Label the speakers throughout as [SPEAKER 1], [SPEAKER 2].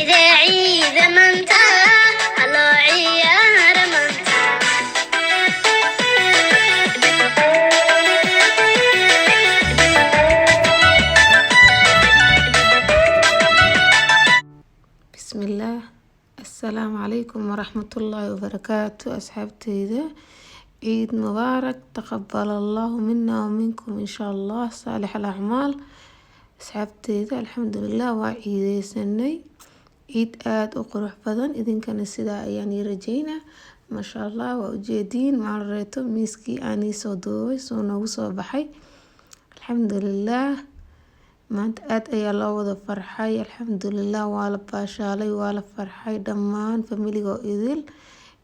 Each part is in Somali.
[SPEAKER 1] عيد منتا الله عيار منتا
[SPEAKER 2] بسم الله. السلام عليكم ورحمة الله وبركاته. أصحابتي ذا عيد مبارك، تقبل الله منا ومنكم إن شاء الله صالح الأعمال. أصحابتي ذا الحمد لله وعيدي سني عيد آد وقروح بدن إذن كان السداء يعني رجينا ما شاء الله وأجيدين مع الريتو ميسكي آني صدوي سونو صباحي الحمد لله. maanta aad ayaa loo wada farxay alxamdulilah, waa la baashaalay, waa la farxay dhammaan familiga oo idil.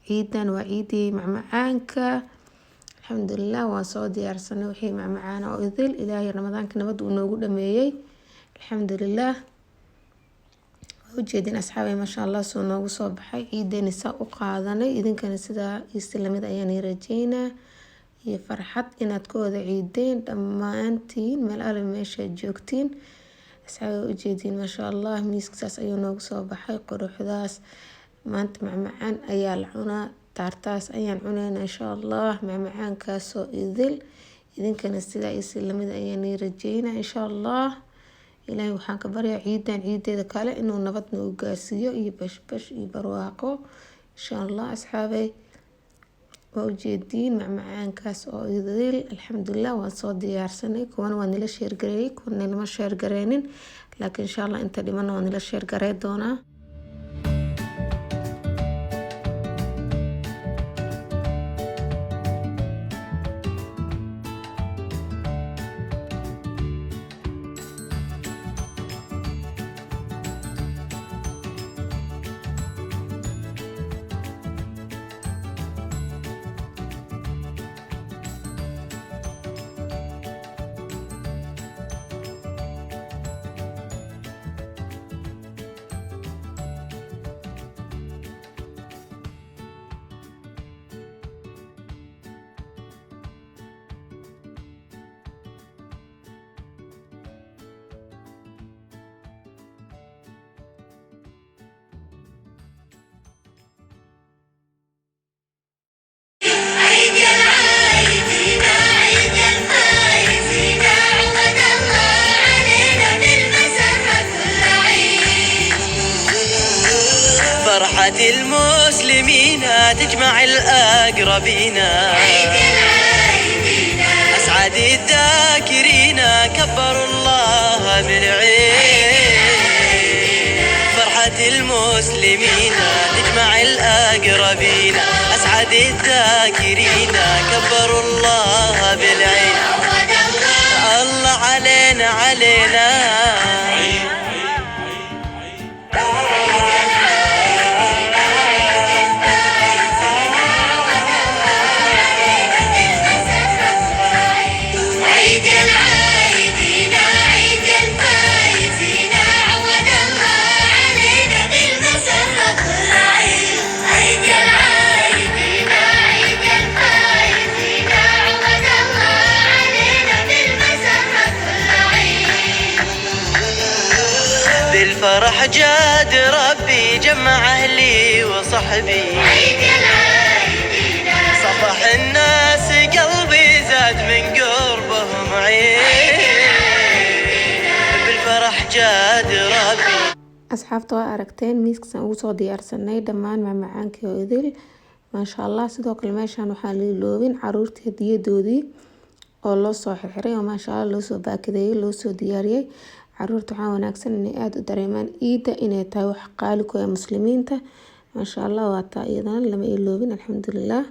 [SPEAKER 2] ciidan waa ciidii macmacaanka alxamdulilah, waan soo diyaarsanay wixii macmacaan oo idil. ilaahay ramadaanka nabad uu noogu dhameeyay alxamdulilah. waa ujeedin asxaabay maasha allah soo noogu soo baxay ciidani saa u qaadanay. idinkana sidaa islamid ayaan rajeynaa iyo farxad inaad ku wada ciideen dhammaantiin meel alle meesha joogtiin. asxaabay ujeedin maasha allah miiskaas ayuu noogu soo baxay quruxdaas. maanta macmacaan ayaa la cunaa, taartaas ayaan cunaynaa insha allah, macmacaankaasoo idil. idinkana sidaa islamid ayaan rajeynaa insha allah. ilaahay waxaan ka baryaa ciidan ciideeda kale inuu nabad nagu gaarsiiyo iyo bashbash iyo barwaaqo insha allah. asxaabay waa ujeediin macmacaankaas oo idil alxamdulilah, waan soo diyaarsanay. kuwana waa nila sheergareeyay, kuwana nilama sheergareynin, laakiin insha allah inta dhimana waa nila sheergarey doonaa.
[SPEAKER 3] فرحة المسلمين تجمع الأقربين، أسعد الذاكرين كبروا الله بالعيد. فرحة المسلمين تجمع الأقربين، أسعد الذاكرين كبروا الله بالعيد. الله علينا علينا بالفرح جاد ربي جمع أهلي وصحبي، صفح الناس قلبي زاد من قربهم عيد. بالفرح جاد ربي.
[SPEAKER 2] asxaabta waa aragteen miiskasaan ugu soo diyaarsanay dhammaan macmacaankii oo idil maasha allah. sidoo kale meeshaan waxaa la iloobin caruurtii hadiyadoodii oo loo soo xirxiray oo maasha allah loo soo baakadeeyay, loo soo diyaariyay. caruurta waxaa wanaagsan inay aada u dareemaan ciida inay tahay wax qaali ku ah muslimiinta maasha allah. waa taa iyadana lama iloobin alxamdulilah.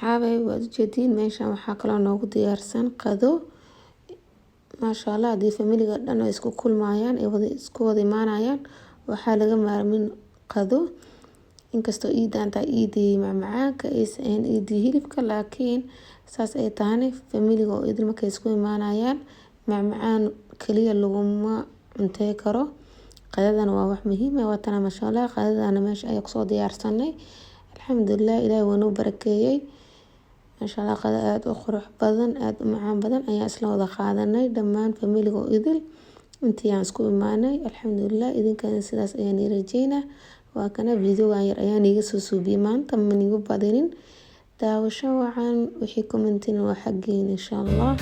[SPEAKER 2] asxaabay waad ujeediin meeshan waxaa kaloo noogu diyaarsan qado maasha allah. Haddii familiga dhan ay isku kulmayaan isku wada imaanayaan waxaa laga maarmin qado. inkastoo iidaan tahay iidii macmacaanka aysan iidii hilibka, laakiin saas ay tahane familiga oo idil markay isku imaanayaan macmacaan kaliya laguma cuntey karo. qadadana waa wax muhiim ah. Waatana maasha allah qadadana meesha ayaa kusoo diyaarsanay. alxamdulilah ilaahay waa noo barakeeyey maasha allah. qada aada u qurux badan aada u macaan badan ayaa isla wada qaadanay dhammaan familiga oo idil intii aan isku imaanay. alxamdulilah idinkana sidaas ayaan rajeynaa. waa kana videogan yar ayaan iga soo suubiyey maanta, manigu badinin. daawasho wacan. wixii commentin waa xaggiin insha allah.